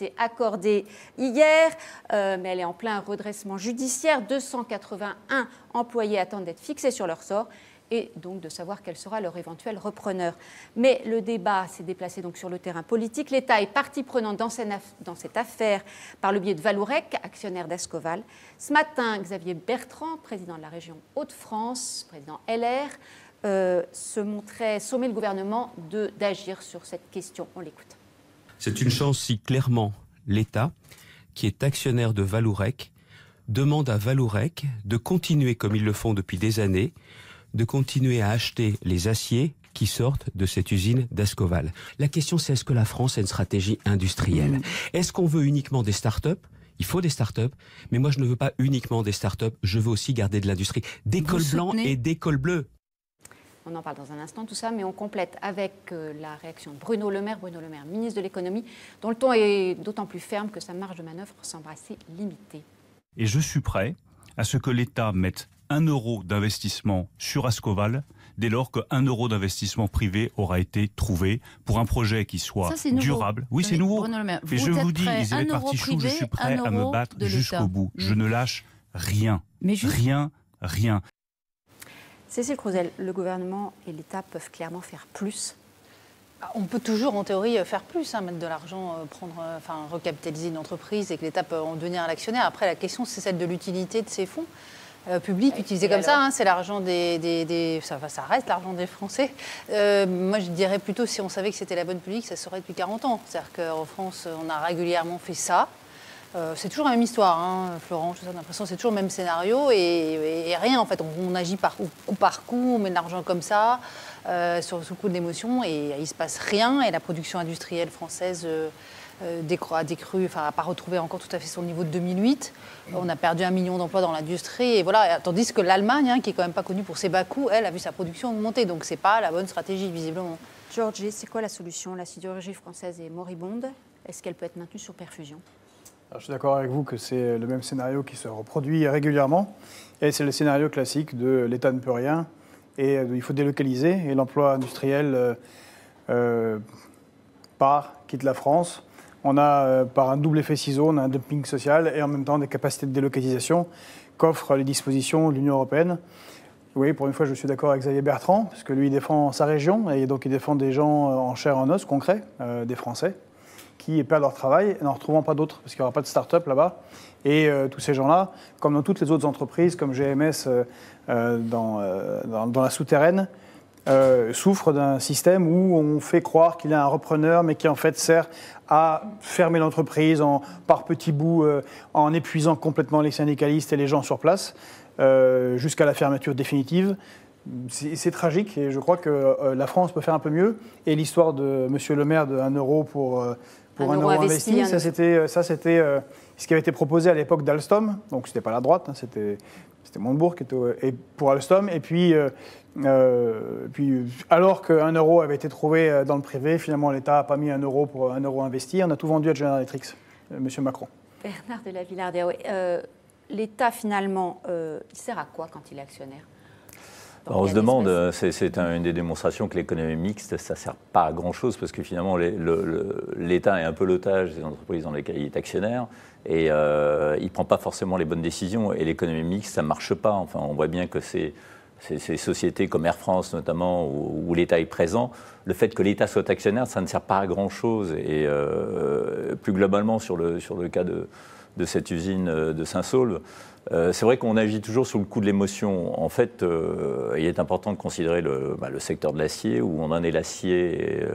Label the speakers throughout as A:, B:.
A: été accordée hier, mais elle est en plein redressement judiciaire. 281 employés attendent d'être fixés sur leur sort et donc de savoir quel sera leur éventuel repreneur. Mais le débat s'est déplacé donc sur le terrain politique. L'État est partie prenante dans cette affaire par le biais de Vallourec, actionnaire d'Ascoval. Ce matin, Xavier Bertrand, président de la région Hauts-de-France, président LR, sommait le gouvernement d'agir sur cette question. On l'écoute.
B: C'est une chance si clairement l'État, qui est actionnaire de Vallourec, demande à Vallourec de continuer comme ils le font depuis des années, de continuer à acheter les aciers qui sortent de cette usine d'Ascoval. La question, c'est est-ce que la France a une stratégie industrielle ? Est-ce qu'on veut uniquement des start-up ? Il faut des start-up, mais moi je ne veux pas uniquement des start-up, je veux aussi garder de l'industrie. Des cols blancs et des cols bleus.
A: On en parle dans un instant, tout ça, mais on complète avec la réaction de Bruno Le Maire, ministre de l'économie, dont le ton est d'autant plus ferme que sa marge de manœuvre semble assez limitée.
C: Et je suis prêt à ce que l'État mette 1 euro d'investissement sur Ascoval dès lors qu'1 euro d'investissement privé aura été trouvé pour un projet qui soit durable. Oui, c'est nouveau. Et je vous dis, Elisabeth Partichou, je suis prêt à me battre jusqu'au bout. Je ne lâche rien. Rien.
A: Cécile Crouzelle, le gouvernement et l'État peuvent clairement faire plus.
D: On peut toujours, en théorie, faire plus, mettre de l'argent, recapitaliser une entreprise et que l'État peut en devenir un actionnaire. Après, la question, c'est celle de l'utilité de ces fonds publics utilisés comme ça. C'est l'argent ça reste l'argent des Français. Moi, je dirais plutôt, si on savait que c'était la bonne politique, ça se saurait depuis 40 ans. C'est-à-dire qu'en France, on a régulièrement fait ça. C'est toujours la même histoire, Florent, j'ai l'impression que c'est toujours le même scénario et rien en fait. On agit coup par coup, on met de l'argent comme ça, sous coup d'émotion et il ne se passe rien et la production industrielle française a décru, n'a pas retrouvé encore tout à fait son niveau de 2008. On a perdu 1 million d'emplois dans l'industrie et voilà, tandis que l'Allemagne, qui est quand même pas connue pour ses bas coûts, elle a vu sa production augmenter, donc c'est pas la bonne stratégie visiblement.
A: Georgie, c'est quoi la solution? La sidérurgie française est moribonde. Est-ce qu'elle peut être maintenue sur perfusion?
E: Alors, je suis d'accord avec vous que c'est le même scénario qui se reproduit régulièrement. Et c'est le scénario classique de l'État ne peut rien et il faut délocaliser. Et l'emploi industriel quitte la France. On a, par un double effet ciseau, on a un dumping social et en même temps des capacités de délocalisation qu'offrent les dispositions de l'Union européenne. Oui, pour une fois, je suis d'accord avec Xavier Bertrand, parce que lui, il défend sa région et donc il défend des gens en chair et en os, concrets, des Français, qui perdent leur travail et n'en retrouvant pas d'autres, parce qu'il n'y aura pas de start-up là-bas. Et tous ces gens-là, comme dans toutes les autres entreprises, comme GMS dans la souterraine, souffrent d'un système où on fait croire qu'il y a un repreneur, mais qui en fait sert à fermer l'entreprise par petits bouts, en épuisant complètement les syndicalistes et les gens sur place, jusqu'à la fermeture définitive. C'est tragique et je crois que la France peut faire un peu mieux. Et l'histoire de M. Le Maire de 1 euro pour 1 euro investi, ça c'était ce qui avait été proposé à l'époque d'Alstom. Donc c'était pas la droite, c'était Montebourg qui était pour Alstom. Et puis alors qu'1 euro avait été trouvé dans le privé, finalement l'État n'a pas mis 1 euro pour 1 euro investi. On a tout vendu à General Electric, M. Macron.
A: Bernard de la Villardière, oui. L'État finalement, il sert à quoi quand il est actionnaire?
F: On se demande, c'est une des démonstrations que l'économie mixte, ça ne sert pas à grand-chose parce que finalement l'État est un peu l'otage des entreprises dans lesquelles il est actionnaire et il ne prend pas forcément les bonnes décisions et l'économie mixte, ça ne marche pas. Enfin, on voit bien que ces sociétés comme Air France notamment où l'État est présent, le fait que l'État soit actionnaire, ça ne sert pas à grand-chose et plus globalement sur le cas de cette usine de Saint-Saulve, c'est vrai qu'on agit toujours sous le coup de l'émotion. En fait, il est important de considérer le secteur de l'acier, où on en est l'acier,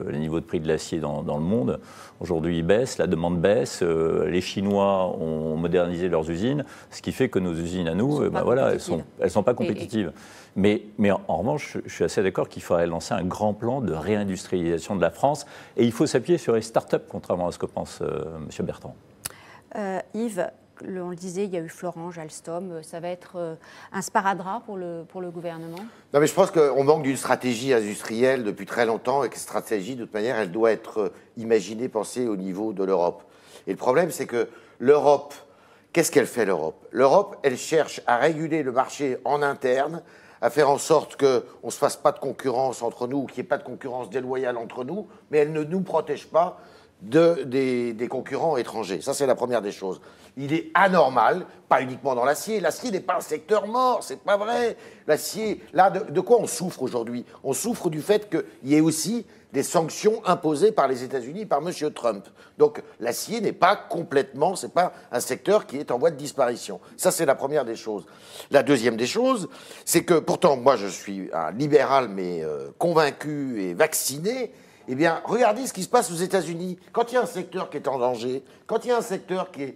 F: les niveaux de prix de l'acier dans le monde. Aujourd'hui, ils baissent, la demande baisse. Les Chinois ont modernisé leurs usines, ce qui fait que nos usines à nous, elles sont pas compétitives. Mais en revanche, je suis assez d'accord qu'il faudrait lancer un grand plan de réindustrialisation de la France. Et il faut s'appuyer sur les start-up, contrairement à ce que pense M. Bertrand.
A: Yves, on le disait, il y a eu Florange, Alstom, ça va être un sparadrap pour le gouvernement?
G: Non, mais je pense qu'on manque d'une stratégie industrielle depuis très longtemps et que cette stratégie, de toute manière, elle doit être imaginée, pensée au niveau de l'Europe. Et le problème, c'est que l'Europe, qu'est-ce qu'elle fait l'Europe? L'Europe, elle cherche à réguler le marché en interne, à faire en sorte qu'on ne se fasse pas de concurrence entre nous, qu'il n'y ait pas de concurrence déloyale entre nous, mais elle ne nous protège pas des concurrents étrangers. Ça, c'est la première des choses. Il est anormal, pas uniquement dans l'acier. L'acier n'est pas un secteur mort, c'est pas vrai. L'acier, là, de quoi on souffre aujourd'hui? On souffre du fait qu'il y ait aussi des sanctions imposées par les États-Unis, par M. Trump. Donc l'acier n'est pas complètement, c'est pas un secteur qui est en voie de disparition. Ça, c'est la première des choses. La deuxième des choses, c'est que, pourtant, moi, je suis un libéral, mais convaincu et vacciné. Eh bien, regardez ce qui se passe aux États-Unis. Quand il y a un secteur qui est en danger, quand il y a un secteur qui est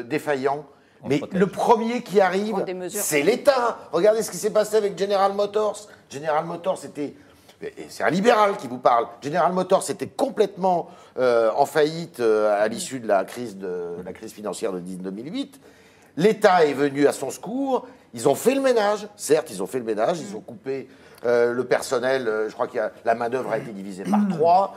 G: défaillant, mais le premier qui arrive, c'est l'État. Regardez ce qui s'est passé avec General Motors. General Motors, c'est un libéral qui vous parle. General Motors était complètement en faillite à l'issue de la crise financière de 2008. L'État est venu à son secours. Ils ont fait le ménage. Certes, ils ont fait le ménage. Ils ont coupé le personnel. Je crois que la main-d'œuvre a été divisée par 3.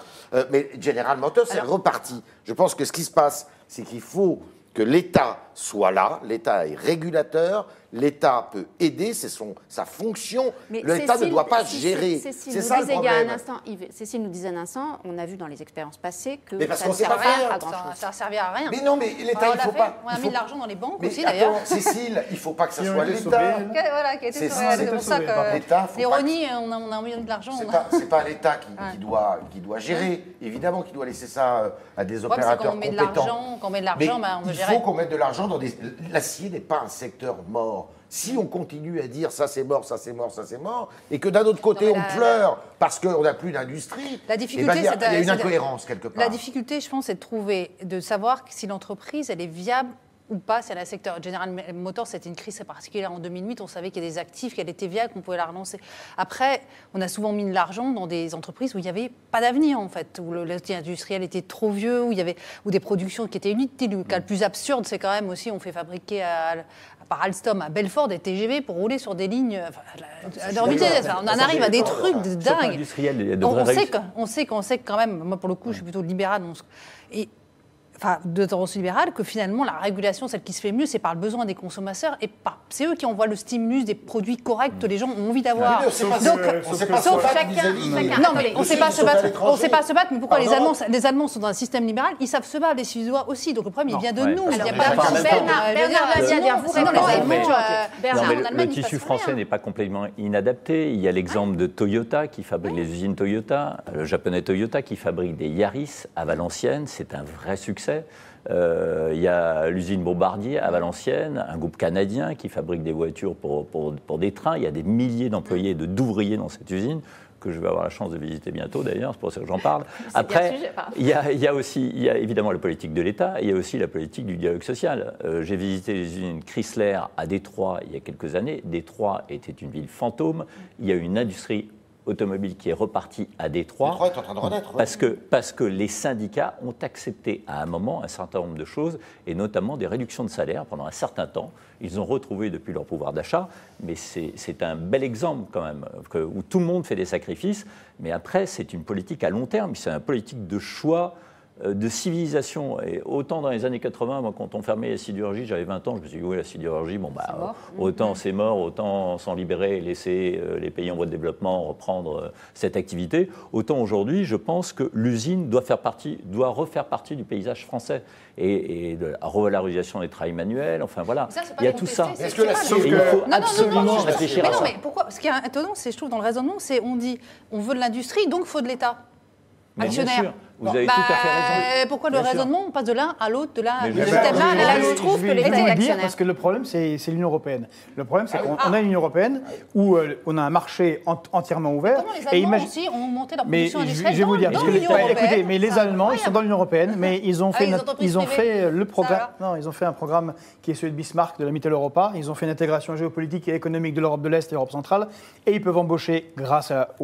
G: Mais General Motors est reparti. Je pense que ce qui se passe, c'est qu'il faut que l'État soit là, l'État est régulateur, l'État peut aider, c'est sa fonction. L'État ne doit pas gérer. C'est ça le problème.
A: Cécile nous disait un instant, on a vu dans les expériences passées que
G: ça ne sert à rien.
D: Ça ne servait à rien.
G: Mais non, mais l'État, il ne faut pas...
D: On a mis de l'argent dans les banques aussi, d'ailleurs.
G: Cécile, il ne faut pas que ça soit l'État.
D: Voilà, qui a été sauvé. C'est pour ça que l'ironie, on a mis de l'argent.
G: Ce n'est pas l'État qui doit gérer. Évidemment qu'il doit laisser ça à des opérateurs compétents.
D: Quand on met de l'argent, on veut gérer.
G: Il faut qu'on mette de l'argent dans des... L'acier n'est pas un secteur mort. Si on continue à dire ça c'est mort, ça c'est mort, ça c'est mort, et que d'un autre côté on pleure parce qu'on n'a plus d'industrie, il y a une incohérence quelque part.
D: La difficulté, je pense, c'est de savoir si l'entreprise elle est viable ou pas, c'est le secteur. General Motors, c'était une crise très particulière en 2008. On savait qu'il y a des actifs, qu'elle était viable, qu'on pouvait la relancer. Après, on a souvent mis de l'argent dans des entreprises où il n'y avait pas d'avenir, en fait, où l'outil industriel était trop vieux, où des productions qui étaient inutiles. Le cas le plus absurde, c'est quand même aussi, on fait fabriquer par Alstom à Belfort des TGV pour rouler sur des lignes on en arrive à des trucs de dingue. On sait quand même, moi pour le coup, je suis plutôt libéral. De tendance libérale, que finalement la régulation, celle qui se fait mieux, c'est par le besoin des consommateurs et c'est eux qui envoient le stimulus des produits corrects que les gens ont envie d'avoir.
G: On
D: ne sait pas se battre, mais pourquoi les Allemands sont dans un système libéral, ils savent se battre, les Suédois aussi, donc le problème il vient de nous.
F: Le tissu français n'est pas complètement inadapté. Il y a l'exemple de Toyota qui fabrique les usines Toyota, le japonais Toyota qui fabrique des Yaris à Valenciennes, c'est un vrai succès. Il y a l'usine Bombardier à Valenciennes, un groupe canadien qui fabrique des voitures pour des trains. Il y a des milliers d'employés, d'ouvriers dans cette usine, que je vais avoir la chance de visiter bientôt d'ailleurs, c'est pour ça que j'en parle. Après, il y a évidemment la politique de l'État, il y a aussi la politique du dialogue social. J'ai visité les usines Chrysler à Détroit il y a quelques années. Détroit était une ville fantôme. Il y a une industrie automobile qui est reparti à Détroit.
G: Détroit est en train de renaître.
F: Parce que les syndicats ont accepté à un moment un certain nombre de choses, et notamment des réductions de salaire pendant un certain temps. Ils ont retrouvé depuis leur pouvoir d'achat, mais c'est un bel exemple quand même, où tout le monde fait des sacrifices, mais après c'est une politique à long terme, c'est une politique de choix, de civilisation. Et autant dans les années 80, moi, quand on fermait la sidérurgie, j'avais 20 ans, je me suis dit, oui, la sidérurgie, autant c'est mort, autant s'en libérer et laisser les pays en voie de développement reprendre cette activité. Autant aujourd'hui, je pense que l'usine doit refaire partie du paysage français. Et de la revalorisation des travails manuels, enfin voilà, il y a tout ça.
G: Est-ce que
F: il faut absolument réfléchir à ça.
D: Mais pourquoi ? Ce qui est étonnant, c'est, je trouve, dans le raisonnement, c'est on dit, on veut de l'industrie, donc il faut de l'État. Actionnaire.
F: Bien sûr, vous avez tout à fait raison.
D: Pourquoi le raisonnement, on passe de l'un à l'autre, de l'un à l'autre ?
A: Je trouve que l'État est actionnaire.
E: Parce que le problème, c'est l'Union européenne. Le problème, c'est qu'on a une Union européenne où on a un marché entièrement ouvert.
D: Comment les Allemands aussi ont monté leur production industrielle
E: je vais vous dire, parce que écoutez, mais les Allemands, ils sont dans l'Union européenne, mais ils ont fait le programme. Non, ils ont fait un programme qui est celui de Bismarck, de la Mitteleuropa. Ils ont fait une intégration géopolitique et économique de l'Europe de l'Est et de l'Europe centrale, et ils peuvent embaucher, grâce à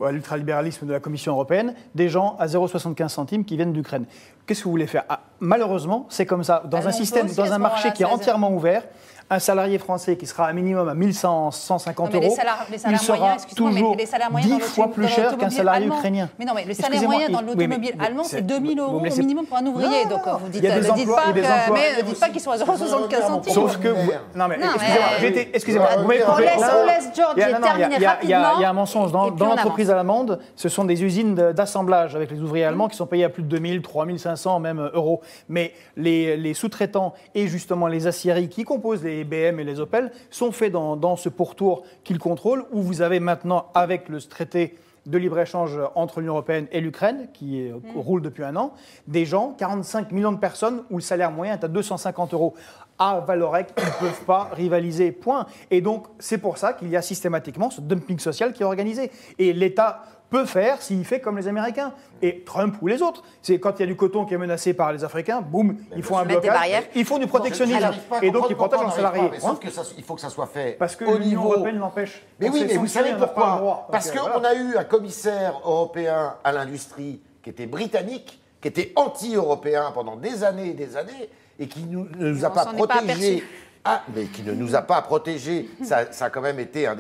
E: l'ultralibéralisme de la Commission européenne, des gens à 0,75 centimes qui viennent d'Ukraine. Qu'est-ce que vous voulez faire ? Malheureusement, c'est comme ça. Dans un système, dans un marché qui est entièrement ouvert, un salarié français qui sera à minimum à 150 euros, il sera toujours 10 fois plus cher qu'un salarié ukrainien.
D: Mais non, mais le salaire moyen dans l'automobile allemand, c'est 2 000 euros au minimum pour un ouvrier. Donc vous dites, ne dites pas qu'ils sont à 0,75 centimes.
E: Sauf que... Non, mais excusez-moi.
A: On laisse Georgie terminer rapidement.
E: Il y a un mensonge. Dans l'entreprise allemandes, ce sont des usines d'assemblage avec les ouvriers allemands qui sont payés à plus de 2000, 3500 même euros. Mais les sous-traitants et justement les aciéries qui composent les BM et les Opel sont faits dans ce pourtour qu'ils contrôlent, où vous avez maintenant, avec le traité de libre-échange entre l'Union européenne et l'Ukraine, qui roule depuis un an, des gens, 45 millions de personnes, où le salaire moyen est à 250 euros. À Vallourec, ils ne peuvent pas rivaliser, point. Et donc, c'est pour ça qu'il y a systématiquement ce dumping social qui est organisé. Et l'État peut faire s'il fait comme les Américains. Et Trump ou les autres. C'est quand il y a du coton qui est menacé par les Africains, boum, ils font un blocage. Ils font du protectionnisme. Et donc, ils protègent leurs salariés.
G: Sauf qu'il faut que ça soit fait
E: parce que
G: au
E: l'Union
G: niveau
E: européenne l'empêche.
G: Mais oui, mais vous savez pourquoi? Parce qu'on a eu un commissaire européen à l'industrie qui était britannique, qui était anti-européen pendant des années et des années, et qui ne nous a pas protégés. Mais qui ne nous a pas protégés. Ça a quand même été un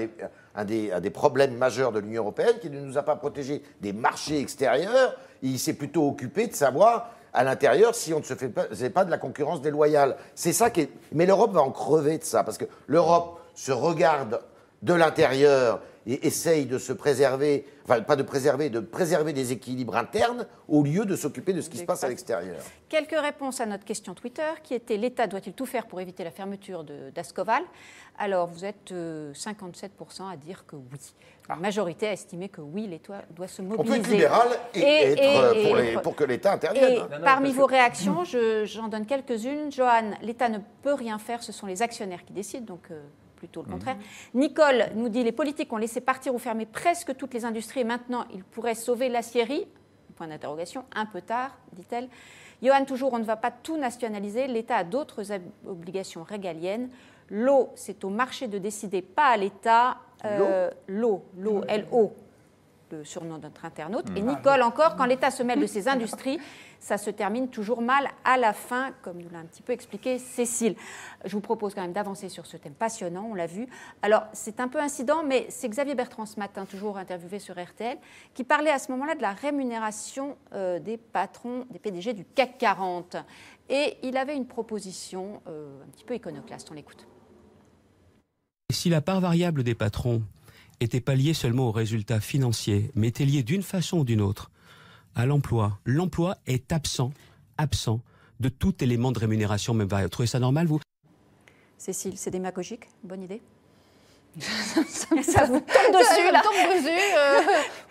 G: des problèmes majeurs de l'Union européenne, qui ne nous a pas protégés des marchés extérieurs. Il s'est plutôt occupé de savoir, à l'intérieur, si on ne se faisait pas de la concurrence déloyale. C'est ça qui est... Mais l'Europe va en crever de ça, parce que l'Europe se regarde de l'intérieur et essaye de se préserver, enfin pas de préserver des équilibres internes au lieu de s'occuper de ce qui se passe à l'extérieur.
A: Quelques réponses à notre question Twitter qui était: l'État doit-il tout faire pour éviter la fermeture d'Ascoval? Alors vous êtes 57% à dire que oui. La majorité a estimé que oui, l'État doit se mobiliser.
G: On peut être libéral et pour que l'État intervienne.
A: Parmi vos réactions, j'en donne quelques-unes. Johan, l'État ne peut rien faire, ce sont les actionnaires qui décident, donc... plutôt le contraire. Nicole nous dit: les politiques ont laissé partir ou fermer presque toutes les industries et maintenant ils pourraient sauver l'aciérie. Point d'interrogation, un peu tard, dit-elle. Johan, toujours, on ne va pas tout nationaliser. L'État a d'autres obligations régaliennes. L'eau, c'est au marché de décider, pas à l'État. L'eau, L-O, le surnom de notre internaute. Et Nicole encore, quand l'État se mêle de ses industries, ça se termine toujours mal à la fin, comme nous l'a un petit peu expliqué Cécile. Je vous propose quand même d'avancer sur ce thème passionnant, on l'a vu. Alors, c'est un peu incident, mais c'est Xavier Bertrand ce matin, toujours interviewé sur RTL, qui parlait à ce moment-là de la rémunération des patrons, des PDG du CAC 40. Et il avait une proposition un petit peu iconoclaste, on l'écoute.
B: Si la part variable des patrons n'était pas liée seulement aux résultats financiers, mais était liée d'une façon ou d'une autre à l'emploi. L'emploi est absent de tout élément de rémunération, même variable. Vous trouvez ça normal, vous?
A: Cécile, c'est démagogique, bonne idée. Ça vous tombe dessus, là.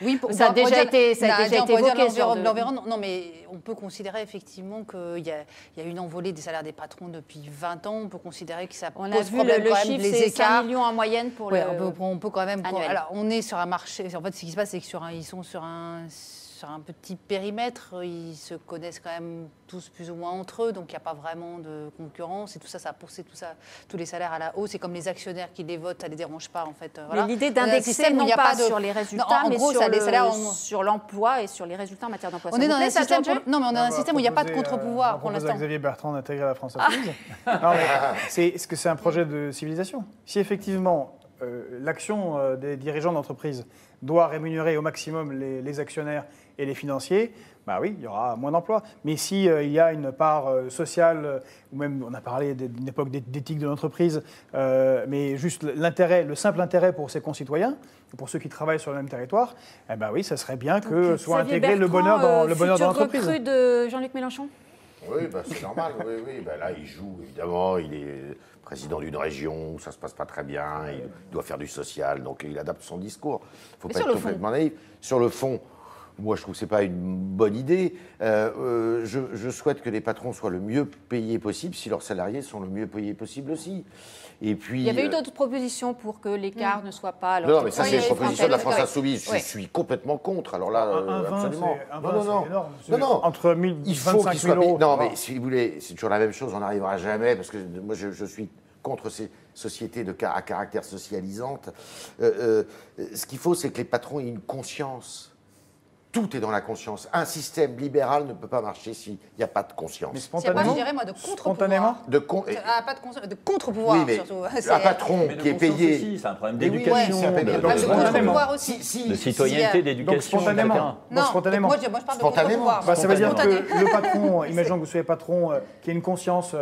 D: Oui,
A: ça a déjà été évoqué sur
D: l'environnement. Non, mais on peut considérer effectivement qu'il y a une envolée des salaires des patrons depuis 20 ans. On peut considérer que ça pose problème quand même, les écarts.
A: 5 millions en moyenne pour
D: on peut quand même...
A: annuel.
D: Alors, on est sur un marché... En fait, ce qui se passe, c'est qu'ils sont sur un petit périmètre, ils se connaissent quand même tous plus ou moins entre eux, donc il n'y a pas vraiment de concurrence, et tout ça, ça a poussé tous les salaires à la hausse, et comme les actionnaires qui les votent, ça ne les dérange pas, en fait.
A: Voilà. Mais l'idée d'indexer, non pas sur les résultats, mais sur l'emploi et sur les résultats en matière d'emploi.
D: On est dans un système, on est dans un système où il n'y a pas de contre-pouvoir pour l'instant.
E: Xavier Bertrand d'intégrer la France insoumise. Non, mais est-ce que c'est un projet de civilisation? Si effectivement l'action des dirigeants d'entreprise doit rémunérer au maximum les actionnaires et les financiers, bah oui, il y aura moins d'emplois. Mais si il y a une part sociale, ou même on a parlé d'une époque d'éthique de l'entreprise, mais juste le simple intérêt pour ses concitoyens, pour ceux qui travaillent sur le même territoire, eh ben oui, ça serait bien que soit intégré le bonheur dans l'entreprise.
A: Recrue de Jean-Luc Mélenchon?
G: Oui, bah, c'est normal. Oui. Bah, là, il joue, évidemment. Il est président d'une région où ça ne se passe pas très bien. Il doit faire du social, donc il adapte son discours. Il ne faut pas être complètement naïf. Sur le fond, moi, je trouve que ce n'est pas une bonne idée. Je souhaite que les patrons soient le mieux payés possible si leurs salariés sont le mieux payés possible aussi. Et puis,
A: il y avait eu d'autres propositions pour que l'écart ne soit pas...
G: Non, mais ça, c'est une proposition de la France Insoumise. Je suis complètement contre. Alors là, absolument.
E: C'est énorme. Entre 1 000 et 25 000 euros.
G: Non, mais si vous voulez, c'est toujours la même chose. On n'arrivera jamais, parce que moi, je suis contre ces sociétés à caractère socialisante. Ce qu'il faut, c'est que les patrons aient une conscience Tout est dans la conscience. Un système libéral ne peut pas marcher s'il n'y a pas de conscience.
D: Mais spontanément, je dirais, moi, de contre-pouvoir. Pas de contre-pouvoir,
G: oui, mais
D: surtout.
G: Un patron qui est payé...
F: Aussi, c'est un problème d'éducation,
D: de contre-pouvoir aussi.
F: De citoyenneté, d'éducation.
E: Donc spontanément.
D: Non,
E: spontanément.
D: Moi, je parle de contre-pouvoir.
E: Ça veut dire que le patron, imaginons que vous soyez patron, qui a une conscience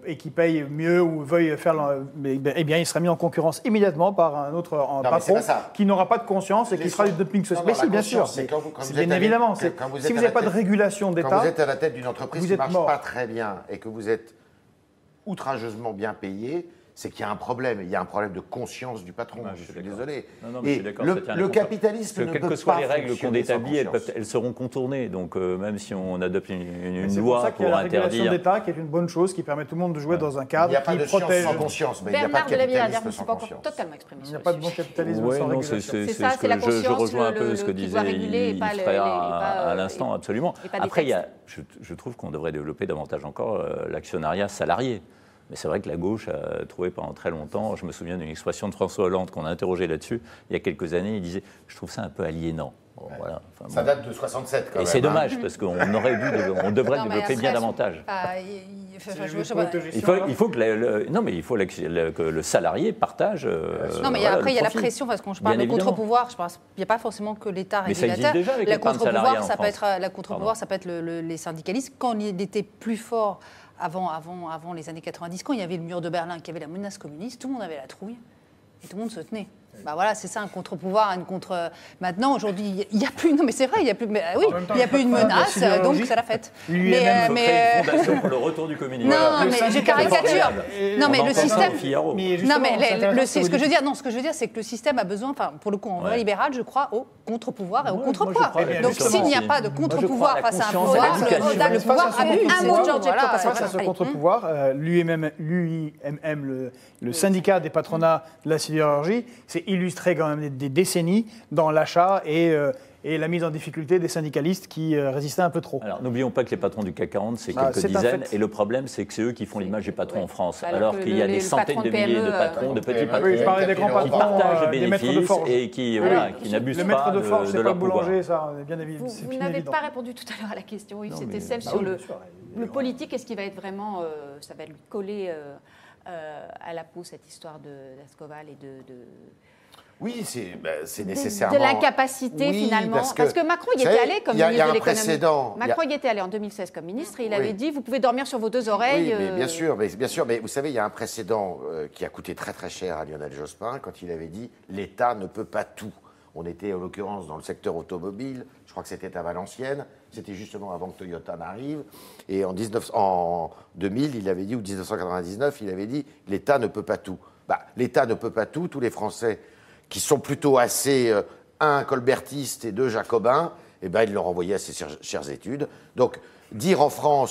E: et qui paye mieux ou veuille faire... Eh bien, il sera mis en concurrence immédiatement par un autre patron qui n'aura pas de conscience et qui fera du dumping social. Mais si, bien sûr. C'est bien évidemment. Si vous n'avez pas de régulation d'État...
G: Quand vous êtes à la tête d'une entreprise qui ne marche pas très bien et que vous êtes outrageusement bien payé, c'est qu'il y a un problème. Il y a un problème de conscience du patron. Je suis désolé.
F: Et
G: le capitalisme ne peut pas...
F: Quelles que soient les règles qu'on établit, elles seront contournées. Donc même si on adopte une loi pour interdire...
E: C'est pour ça qu'il y a la régulation d'État qui est une bonne chose, qui permet à tout le monde de jouer dans un cadre qui protège...
G: Il n'y a pas de science sans conscience, mais il n'y a pas de capitalisme sans conscience.
A: Totalement exprimé.
E: Il n'y a pas de bon capitalisme sans régulation.
A: C'est ça, c'est la conscience,
F: je rejoins un peu ce que disait Yves à l'instant, absolument. Après, je trouve qu'on devrait développer davantage encore l'actionnariat salarié. Mais c'est vrai que la gauche a trouvé pendant très longtemps, je me souviens d'une expression de François Hollande qu'on a interrogé là-dessus il y a quelques années, il disait « je trouve ça un peu aliénant ». Bon, voilà.
G: Ça date de 67 quand même.
F: Et c'est dommage parce qu'on devrait le développer bien davantage. Il faut que le salarié partage.
D: Non, mais après il y a la pression parce qu'on parle de contre-pouvoir. Je pense il n'y a pas forcément que l'État régulateur.
F: Mais ça existe déjà avec
D: la contre-pouvoir, ça peut être les syndicalistes quand il était plus fort. Avant les années 90, quand il y avait le mur de Berlin, qu'il y avait la menace communiste, tout le monde avait la trouille et tout le monde se tenait. Bah voilà, c'est ça un contre-pouvoir, Maintenant, aujourd'hui, il n'y a plus. Non, mais c'est vrai, il n'y a plus. Mais, oui, il n'y a plus une menace, donc c'est la fête.
F: Mais une fondation pour le retour du communisme.
D: Non, mais je caricature. Non, mais le système. Non, mais ce que je veux dire, c'est que le système a besoin. Enfin, pour le coup, en vrai libéral, je crois au contre-pouvoir et au contre-pouvoir. Donc, s'il n'y a pas de contre-pouvoir face à un pouvoir, le pouvoir a un mot de Georges
E: face à ce contre-pouvoir, l'UIMM, le syndicat des patronats de la sidérurgie, c'est illustré quand même des décennies dans l'achat et la mise en difficulté des syndicalistes qui résistaient un peu trop.
F: Alors n'oublions pas que les patrons du CAC 40, c'est quelques dizaines, et le problème c'est que c'est eux qui font l'image des patrons en France, alors qu'il y a des centaines de milliers de patrons, de petits patrons qui partagent les bénéfices et qui n'abusent pas de leur pouvoir.
A: Vous n'avez pas répondu tout à l'heure à la question, Yves, c'était celle sur le politique, est-ce qu'il va être vraiment, ça va lui coller à la peau cette histoire d'Ascoval et de...
G: Oui, c'est nécessairement...
A: De l'incapacité, finalement. Parce que Macron y était allé comme ministre de l'économie. Macron y était allé en 2016 comme ministre et il avait dit « vous pouvez dormir sur vos deux oreilles ».
G: Oui, mais bien sûr, mais vous savez, il y a un précédent qui a coûté très très cher à Lionel Jospin quand il avait dit « l'État ne peut pas tout ». On était en l'occurrence dans le secteur automobile, je crois que c'était à Valenciennes, c'était justement avant que Toyota n'arrive. Et en 2000, il avait dit, ou 1999, il avait dit « l'État ne peut pas tout ». L'État ne peut pas tout, tous les Français qui sont plutôt assez, un colbertiste et deux jacobins, eh ben, ils l'ont renvoyé à ses chères études. Donc, dire en France